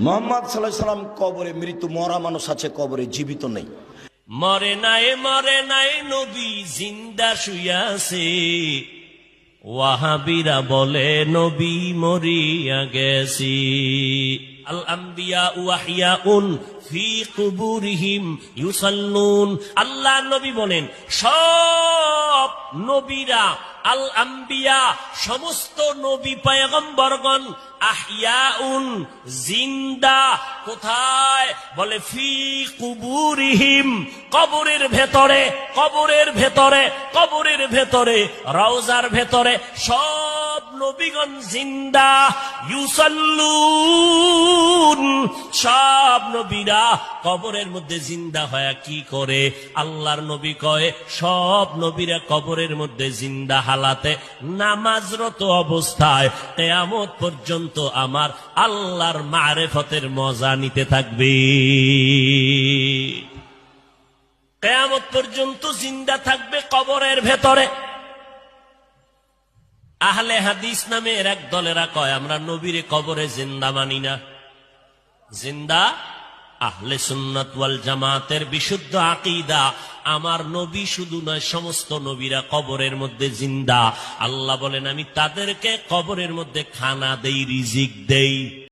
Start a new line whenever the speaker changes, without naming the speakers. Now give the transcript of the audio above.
মুহাম্মদ সাল্লাল্লাহু আলাইহি সাল্লাম কবরে মৃত্যু, মরা মানুষ আছে, কবরে জীবিত নেই।
মরে নাই নবী জিন্দা শুয়াছে। ওয়াহাবিরা বলে নবী মরিয়া গেছি। আল আম্বিয়া ওয়াহিয়াউন ফি কুবুরিহিম ইউসাল্লুন। আল্লাহ নবী বলেন সব নবীরা, আল আম্বিয়া সমস্ত নবী পয়গম্বরগণ, আহিয়াউন জিন্দা। কোথায়? বলে ফি কুবুরিহিম, কবরের ভেতরে, কবরের ভেতরে, কবরের ভেতরে, রওজার ভেতরে সব নবীগণ জিন্দা। ইউসাল্লুন, সব নবীরা কবরের মধ্যে জিন্দা হয়ে কি করে? আল্লাহর নবী কয় সব নবীরা কবরের মধ্যে জিন্দা হালাতে নামাজরত অবস্থায় কিয়ামত পর্যন্ত আমার আল্লাহর মারিফতের মজা নিতে থাকবে। কিয়ামত পর্যন্ত জিন্দা থাকবে কবরের ভেতরে। আহলে হাদিস নামের এক দলেরা কয় আমরা নবীরে কবরে জিন্দা মানি না। জিন্দা আহলে সুন্নাত ওয়াল জামাতের বিশুদ্ধ আকীদা, আমার নবী শুধু নয় সমস্ত নবীরা কবরের মধ্যে জিন্দা। আল্লাহ বলেন আমি তাদেরকে কবরের মধ্যে খানা দেই, রিজিক দেই।